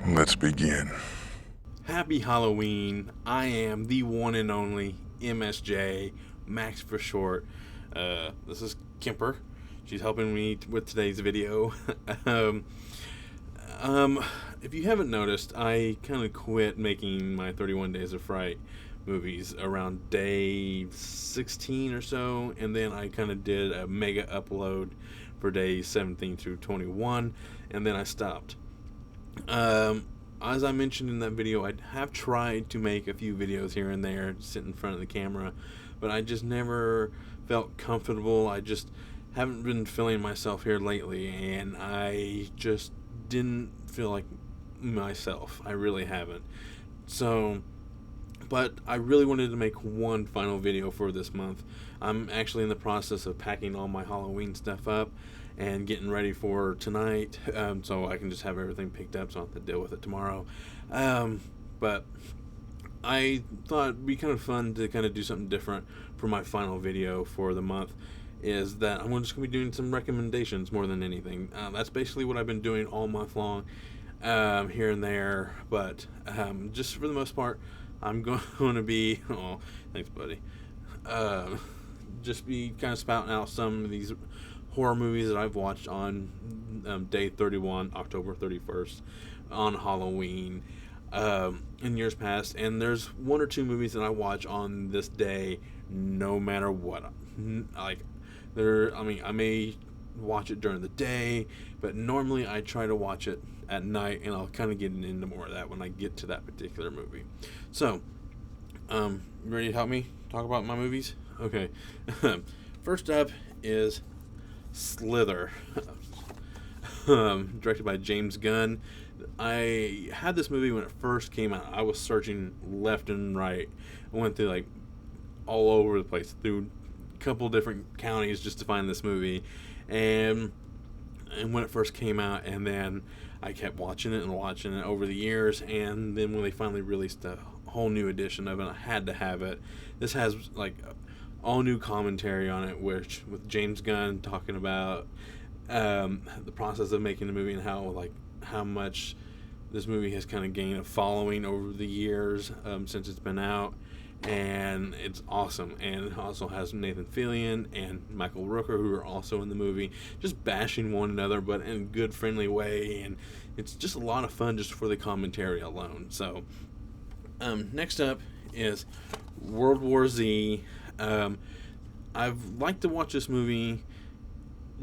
Let's begin. Happy Halloween. I am the one and only MSJ, Max for short. This is Kemper. She's helping me with today's video. um, if you haven't noticed, I kind of quit making my 31 Days of Fright movies around day 16 or so, and then I kind of did a mega upload for days 17 through 21, and then I stopped. As I mentioned in that video, I have tried to make a few videos here and there, sit in front of the camera, but I just never felt comfortable. I just haven't been feeling myself here lately, and I just didn't feel like myself. I really haven't. So, but I really wanted to make one final video for this month. I'm actually in the process of packing all my Halloween stuff up and getting ready for tonight, so I can just have everything picked up so I don't have to deal with it tomorrow. But I thought it'd be kind of fun to kind of do something different for my final video for the month, is that I'm just going to be doing some recommendations more than anything. That's basically what I've been doing all month long, here and there, but just for the most part, I'm going to be, oh, thanks buddy, just be kind of spouting out some of these horror movies that I've watched on day 31, October 31st, on Halloween, in years past. And there's one or two movies that I watch on this day no matter what. I may watch it during the day, but normally I try to watch it at night, and I'll kind of get into more of that when I get to that particular movie. So, you ready to help me talk about my movies? Okay. First up is Slither, directed by James Gunn. I had this movie when it first came out. I was searching left and right. I went through like all over the place, through a couple different counties just to find this movie. And when it first came out, and then I kept watching it over the years, and then when they finally released a whole new edition of it, I had to have it. This has like all new commentary on it, which with James Gunn talking about the process of making the movie and how much this movie has kind of gained a following over the years, since it's been out, and it's awesome. And it also has Nathan Fillion and Michael Rooker, who are also in the movie, just bashing one another, but in a good, friendly way, and it's just a lot of fun just for the commentary alone. So, next up is World War Z. I've liked to watch this movie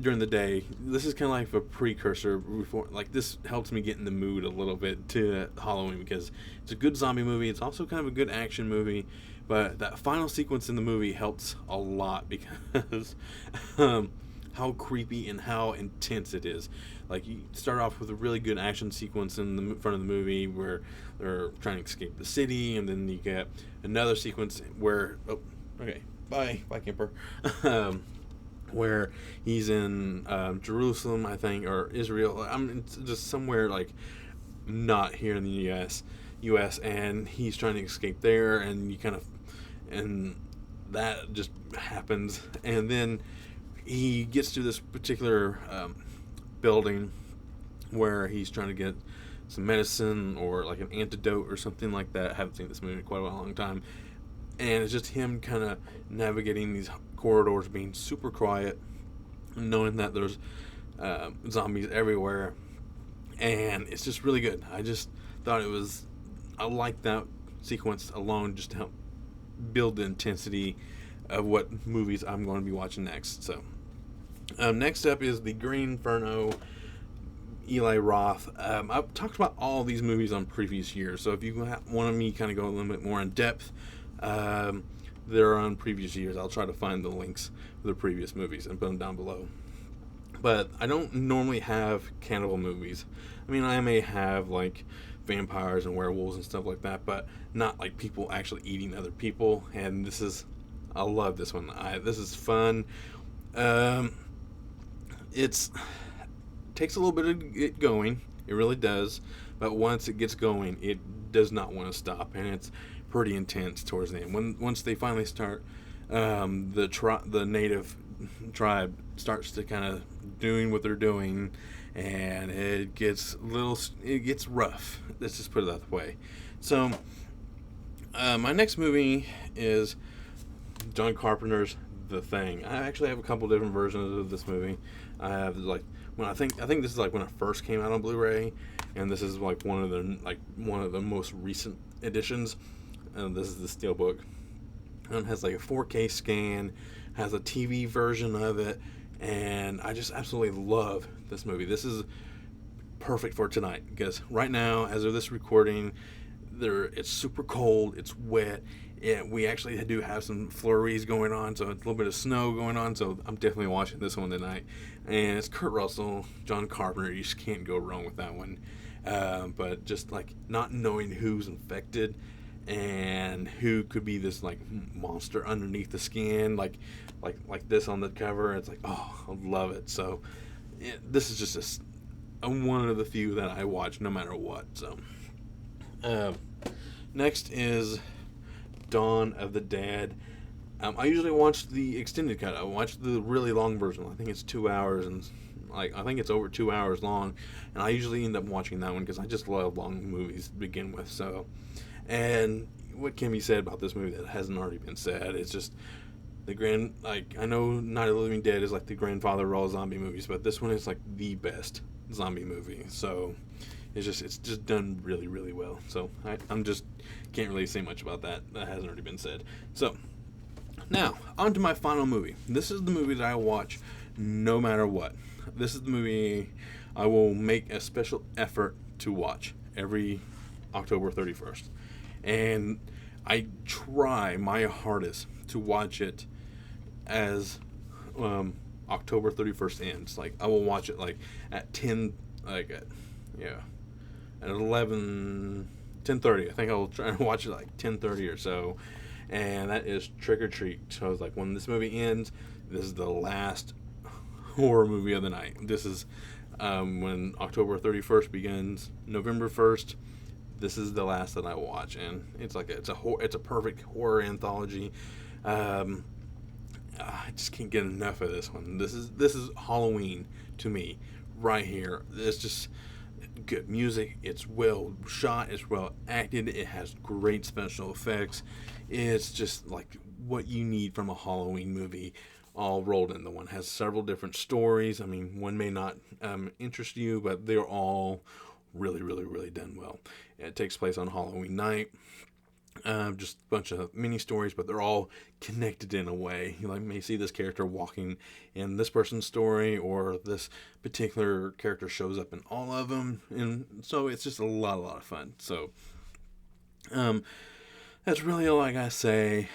during the day. This is kind of like a precursor before, like, this helps me get in the mood a little bit to Halloween, because it's a good zombie movie. It's also kind of a good action movie, but that final sequence in the movie helps a lot because how creepy and how intense it is. Like, you start off with a really good action sequence in the front of the movie where they're trying to escape the city, and then you get another sequence where, bye Kemper, where he's in Jerusalem, I think, or Israel. It's just somewhere like not here in the U.S., and he's trying to escape there, and and that just happens, and then he gets to this particular building where he's trying to get some medicine or like an antidote or something like that. I haven't seen this movie in quite a long time. And it's just him kind of navigating these corridors, being super quiet, knowing that there's zombies everywhere. And it's just really good. I just thought I liked that sequence alone just to help build the intensity of what movies I'm going to be watching next. So, next up is The Green Inferno, Eli Roth. I've talked about all these movies on previous years, so if you want me to kind of go a little bit more in depth, they're on previous years. I'll try to find the links for the previous movies and put them down below. But I don't normally have cannibal movies. I mean, I may have like vampires and werewolves and stuff like that, but not like people actually eating other people. And I love this one. This is fun. It takes a little bit of get going. It really does. But once it gets going, it does not want to stop, and it's pretty intense towards the end. Once they finally start, the native tribe starts to kind of doing what they're doing, and it gets rough. Let's just put it that way. So, my next movie is John Carpenter's The Thing. I actually have a couple different versions of this movie. I have like when I think this is like when it first came out on Blu-ray, and this is like one of the most recent editions. And this is the Steelbook. And it has like a 4K scan, has a TV version of it, and I just absolutely love this movie. This is perfect for tonight because right now, as of this recording, it's super cold, it's wet, and we actually do have some flurries going on, so a little bit of snow going on. So I'm definitely watching this one tonight. And it's Kurt Russell, John Carpenter. You just can't go wrong with that one. But just like not knowing who's infected and who could be this like monster underneath the skin, like this on the cover. It's like, oh, I love it. So this is just one of the few that I watch no matter what. So next is Dawn of the Dead. I usually watch the extended cut. I watch the really long version. I think it's 2 hours, and I think it's over 2 hours long. And I usually end up watching that one because I just love long movies to begin with. So, and what can be said about this movie that hasn't already been said? It's just I know Night of the Living Dead is like the grandfather of all zombie movies, but this one is like the best zombie movie. So it's just done really, really well. So I'm just can't really say much about that. That hasn't already been said. So now on to my final movie. This is the movie that I watch no matter what. This is the movie I will make a special effort to watch every October 31st, and I try my hardest to watch it as October 31st ends. Like I will watch it like at 10, at 11, 10:30. I think I'll try and watch it like 10:30 or so, and that is Trick or Treat. So it's like when this movie ends, this is the last horror movie of the night. This is when October 31st begins, November 1st. This is the last that I watch, and it's a perfect horror anthology. I just can't get enough of this one. This is Halloween to me, right here. It's just good music. It's well shot. It's well acted. It has great special effects. It's just like what you need from a Halloween movie, all rolled into one. Has several different stories. I mean, one may not interest you, but they're all really, really, really done well. It takes place on Halloween night. Just a bunch of mini stories, but they're all connected in a way. You may see this character walking in this person's story, or this particular character shows up in all of them, and so it's just a lot of fun. So, that's really all I gotta say.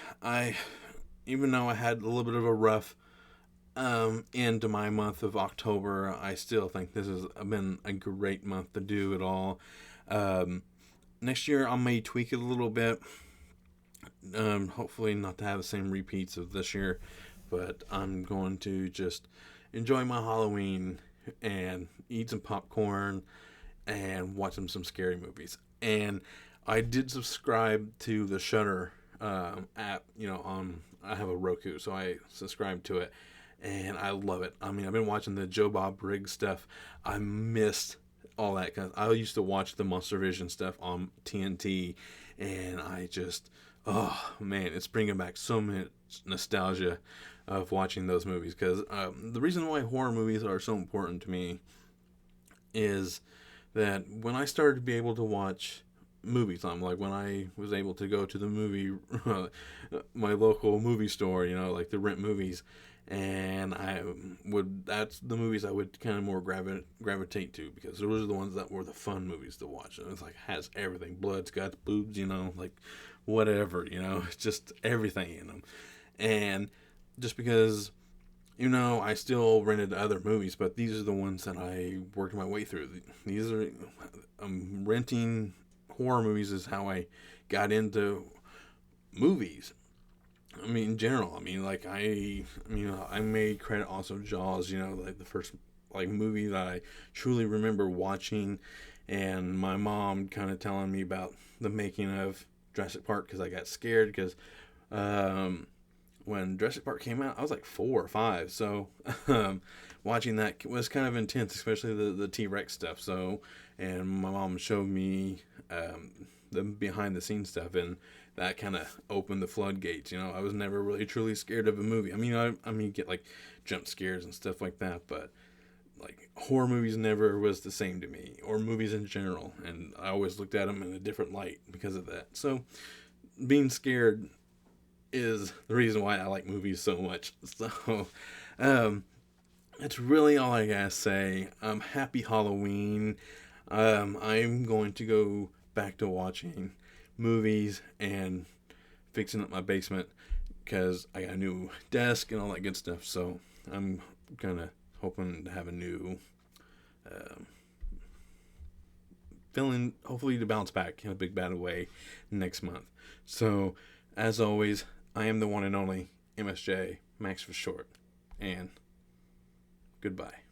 Even though I had a little bit of a rough end to my month of October, I still think this has been a great month to do it all. Next year I may tweak it a little bit. Hopefully not to have the same repeats of this year, but I'm going to just enjoy my Halloween and eat some popcorn and watch some scary movies. And I did subscribe to the Shudder app. I have a Roku, so I subscribe to it, and I love it. I mean, I've been watching the Joe Bob Briggs stuff. I missed all that, because I used to watch the Monster Vision stuff on TNT, and I just, oh man, it's bringing back so much nostalgia of watching those movies. Because the reason why horror movies are so important to me is that when I started to be able to watch movies, like when I was able to go to the movie, my local movie store, like to rent movies, and that's the movies I would kind of more gravitate to, because those are the ones that were the fun movies to watch. And it's like, has everything, blood, guts, boobs, like whatever, it's just everything in them. And just because, I still rented other movies, but these are the ones that I worked my way through. These are, renting horror movies is how I got into movies. I mean, in general, I may credit also Jaws, like the first movie that I truly remember watching, and my mom kind of telling me about the making of Jurassic Park, because I got scared, because when Jurassic Park came out, I was like 4 or 5. So watching that was kind of intense, especially the T-Rex stuff. So, and my mom showed me the behind the scenes stuff, and that kind of opened the floodgates. I was never really truly scared of a movie. I mean, you get like jump scares and stuff like that, but like horror movies never was the same to me, or movies in general, and I always looked at them in a different light because of that. So being scared is the reason why I like movies so much. So that's really all I gotta say. Happy Halloween. I'm going to go back to watching movies and fixing up my basement because I got a new desk and all that good stuff. So I'm gonna hoping to have a new feeling, hopefully to bounce back in a big bad way next month. So as always, I am the one and only MSJ, Max for short, and goodbye.